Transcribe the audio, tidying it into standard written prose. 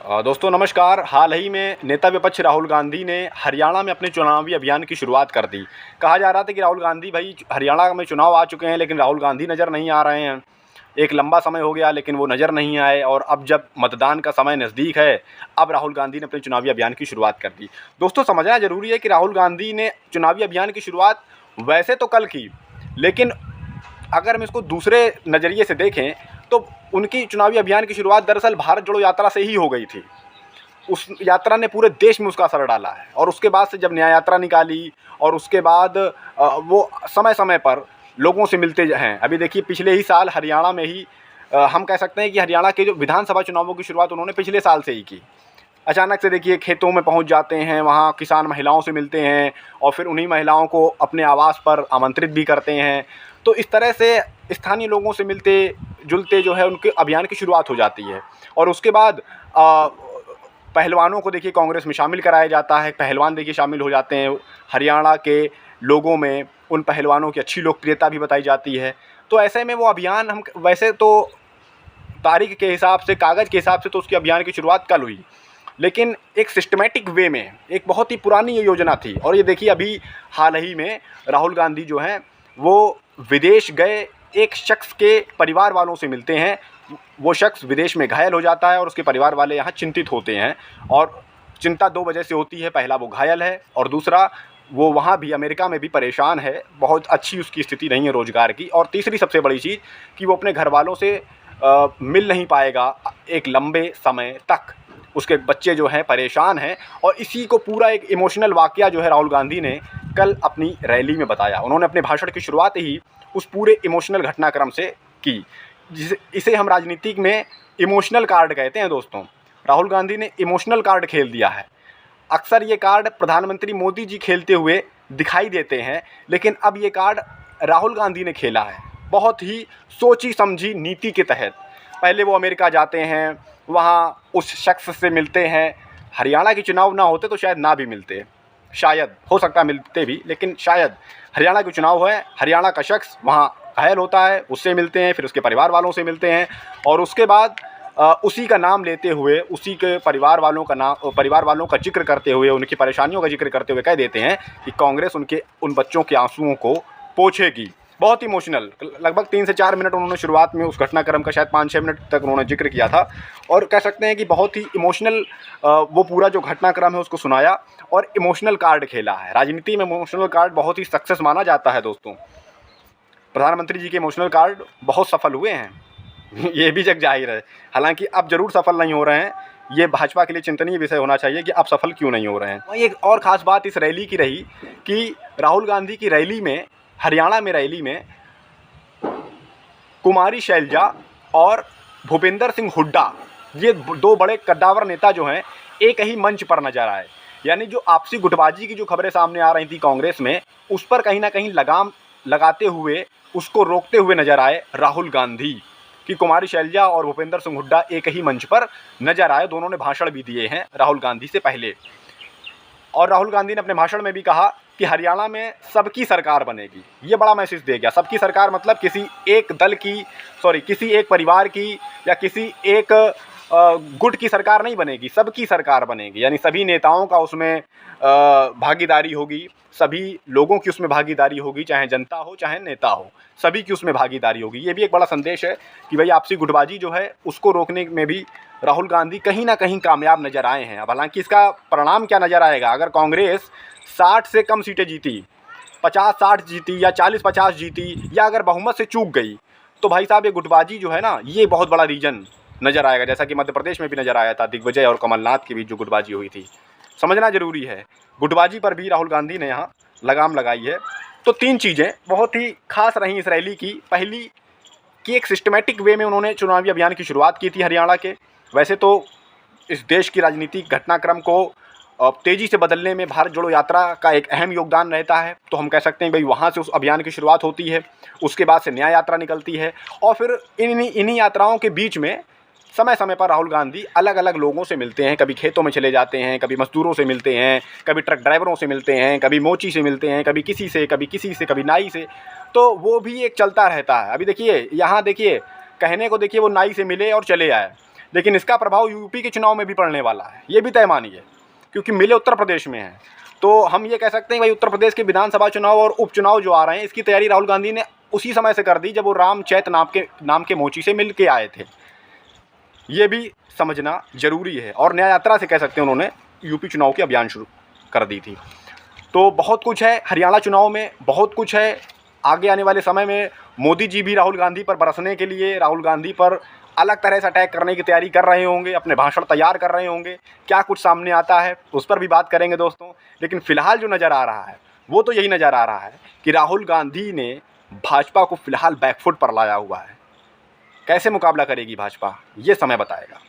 दोस्तों नमस्कार। हाल ही में नेता विपक्ष राहुल गांधी ने हरियाणा में अपने चुनावी अभियान की शुरुआत कर दी। कहा जा रहा था कि राहुल गांधी भाई हरियाणा में चुनाव आ चुके हैं, लेकिन राहुल गांधी नज़र नहीं आ रहे हैं। एक लंबा समय हो गया लेकिन वो नज़र नहीं आए, और अब जब मतदान का समय नज़दीक है, अब राहुल गांधी ने अपने चुनावी अभियान की शुरुआत कर दी। दोस्तों समझना ज़रूरी है कि राहुल गांधी ने चुनावी अभियान की शुरुआत वैसे तो कल की, लेकिन अगर हम इसको दूसरे नज़रिए से देखें तो उनकी चुनावी अभियान की शुरुआत दरअसल भारत जोड़ो यात्रा से ही हो गई थी। उस यात्रा ने पूरे देश में उसका असर डाला है, और उसके बाद से जब न्याय यात्रा निकाली और उसके बाद वो समय समय पर लोगों से मिलते हैं। अभी देखिए पिछले ही साल हरियाणा में ही हम कह सकते हैं कि हरियाणा के जो विधानसभा चुनावों की शुरुआत उन्होंने पिछले साल से ही की। अचानक से देखिए खेतों में पहुंच जाते हैं, वहाँ किसान महिलाओं से मिलते हैं और फिर उन्हीं महिलाओं को अपने आवास पर आमंत्रित भी करते हैं। तो इस तरह से स्थानीय लोगों से मिलते जुलते जो है उनके अभियान की शुरुआत हो जाती है। और उसके बाद पहलवानों को देखिए कांग्रेस में शामिल कराया जाता है। पहलवान देखिए शामिल हो जाते हैं। हरियाणा के लोगों में उन पहलवानों की अच्छी लोकप्रियता भी बताई जाती है। तो ऐसे में वो अभियान हम वैसे तो तारीख के हिसाब से, कागज़ के हिसाब से तो उसकी अभियान की शुरुआत कल हुई, लेकिन एक सिस्टमेटिक वे में एक बहुत ही पुरानी ये योजना थी। और ये देखिए अभी हाल ही में राहुल गांधी जो हैं वो विदेश गए, एक शख्स के परिवार वालों से मिलते हैं। वो शख्स विदेश में घायल हो जाता है और उसके परिवार वाले यहाँ चिंतित होते हैं, और चिंता दो वजह से होती है। पहला वो घायल है, और दूसरा वो वहाँ भी अमेरिका में भी परेशान है, बहुत अच्छी उसकी स्थिति नहीं है रोज़गार की। और तीसरी सबसे बड़ी चीज़ कि वो अपने घर वालों से मिल नहीं पाएगा एक लंबे समय तक। उसके बच्चे जो हैं परेशान हैं, और इसी को पूरा एक इमोशनल वाक़या जो है राहुल गांधी ने कल अपनी रैली में बताया। उन्होंने अपने भाषण की शुरुआत ही उस पूरे इमोशनल घटनाक्रम से की, इसे हम राजनीतिक में इमोशनल कार्ड कहते हैं। दोस्तों राहुल गांधी ने इमोशनल कार्ड खेल दिया है। अक्सर ये कार्ड प्रधानमंत्री मोदी जी खेलते हुए दिखाई देते हैं, लेकिन अब ये कार्ड राहुल गांधी ने खेला है, बहुत ही सोची समझी नीति के तहत। पहले वो अमेरिका जाते हैं, वहाँ उस शख्स से मिलते हैं। हरियाणा के चुनाव ना होते तो शायद ना भी मिलते, शायद हो सकता है मिलते भी, लेकिन शायद हरियाणा के चुनाव है, हरियाणा का शख्स वहाँ घायल होता है, उससे मिलते हैं, फिर उसके परिवार वालों से मिलते हैं, और उसके बाद उसी का नाम लेते हुए, उसी के परिवार वालों का जिक्र करते हुए, उनकी परेशानियों का जिक्र करते हुए कह देते हैं कि कांग्रेस उन बच्चों के आंसुओं को पोंछेगी। बहुत इमोशनल, लगभग 3 से 4 मिनट उन्होंने शुरुआत में उस घटनाक्रम का शायद 5-6 मिनट तक उन्होंने जिक्र किया था, और कह सकते हैं कि बहुत ही इमोशनल वो पूरा जो घटनाक्रम है उसको सुनाया और इमोशनल कार्ड खेला है। राजनीति में इमोशनल कार्ड बहुत ही सक्सेस माना जाता है। दोस्तों प्रधानमंत्री जी के इमोशनल कार्ड बहुत सफल हुए हैं ये भी जग जाहिर है। हालांकि अब ज़रूर सफल नहीं हो रहे हैं, ये भाजपा के लिए चिंतनीय विषय होना चाहिए कि अब सफल क्यों नहीं हो रहे हैं। वहीं एक और ख़ास बात इस रैली की रही कि राहुल गांधी की रैली में, हरियाणा में रैली में कुमारी शैलजा और भूपेंद्र सिंह हुड्डा, ये दो बड़े कद्दावर नेता जो हैं एक ही मंच पर नजर आए। यानी जो आपसी गुटबाजी की जो खबरें सामने आ रही थी कांग्रेस में, उस पर कहीं ना कहीं लगाम लगाते हुए, उसको रोकते हुए नजर आए राहुल गांधी, कि कुमारी शैलजा और भूपेंद्र सिंह हुड्डा एक ही मंच पर नजर आए। दोनों ने भाषण भी दिए हैं राहुल गांधी से पहले, और राहुल गांधी ने अपने भाषण में भी कहा कि हरियाणा में सबकी सरकार बनेगी। ये बड़ा मैसेज दे गया। सबकी सरकार मतलब किसी एक दल की, किसी एक परिवार की या किसी एक गुट की सरकार नहीं बनेगी, सबकी सरकार बनेगी। यानी सभी नेताओं का उसमें भागीदारी होगी, सभी लोगों की उसमें भागीदारी होगी, चाहे जनता हो चाहे नेता हो, सभी की उसमें भागीदारी होगी। ये भी एक बड़ा संदेश है कि भाई आपसी गुटबाजी जो है उसको रोकने में भी राहुल गांधी कहीं ना कहीं कामयाब नज़र आए हैं। अब हालांकि इसका परिणाम क्या नज़र आएगा, अगर कांग्रेस 60 से कम सीटें जीती, 50-60 जीती या 40-50 जीती, या अगर बहुमत से चूक गई, तो भाई साहब ये गुटबाजी जो है ना, ये बहुत बड़ा रीजन नज़र आएगा। जैसा कि मध्य प्रदेश में भी नज़र आया था, दिग्विजय और कमलनाथ के बीच जो गुटबाजी हुई थी। समझना ज़रूरी है, गुटबाजी पर भी राहुल गांधी ने यहाँ लगाम लगाई है। तो 3 चीज़ें बहुत ही खास रहीं इस रैली की। पहली कि एक सिस्टमेटिक वे में उन्होंने चुनावी अभियान की शुरुआत की थी हरियाणा के। वैसे तो इस देश की राजनीतिक घटनाक्रम को तेज़ी से बदलने में भारत जोड़ो यात्रा का एक अहम योगदान रहता है, तो हम कह सकते हैं भाई वहाँ से उस अभियान की शुरुआत होती है। उसके बाद से न्याय यात्रा निकलती है, और फिर इन्हीं यात्राओं के बीच में समय समय पर राहुल गांधी अलग अलग लोगों से मिलते हैं। कभी खेतों में चले जाते हैं, कभी मजदूरों से मिलते हैं, कभी ट्रक ड्राइवरों से मिलते हैं, कभी मोची से मिलते हैं, कभी किसी से, कभी नाई से। तो वो भी एक चलता रहता है। अभी देखिए यहाँ देखिए, कहने को देखिए वो नाई से मिले और चले आए, लेकिन इसका प्रभाव यूपी के चुनाव में भी पड़ने वाला है, ये भी तय मानिए, क्योंकि मिले उत्तर प्रदेश में हैं। तो हम ये कह सकते हैं भाई उत्तर प्रदेश के विधानसभा चुनाव और उपचुनाव जो आ रहे हैं, इसकी तैयारी राहुल गांधी ने उसी समय से कर दी जब वो राम चैत नाम के मोची से मिल के आए थे। ये भी समझना ज़रूरी है। और न्याय यात्रा से कह सकते हैं उन्होंने यूपी चुनाव की अभियान शुरू कर दी थी। तो बहुत कुछ है हरियाणा चुनाव में, बहुत कुछ है। आगे आने वाले समय में मोदी जी भी राहुल गांधी पर बरसने के लिए, राहुल गांधी पर अलग तरह से अटैक करने की तैयारी कर रहे होंगे, अपने भाषण तैयार कर रहे होंगे। क्या कुछ सामने आता है उस पर भी बात करेंगे दोस्तों। लेकिन फ़िलहाल जो नज़र आ रहा है वो तो यही नज़र आ रहा है कि राहुल गांधी ने भाजपा को फ़िलहाल बैकफुट पर लाया हुआ है। कैसे मुकाबला करेगी भाजपा, ये समय बताएगा।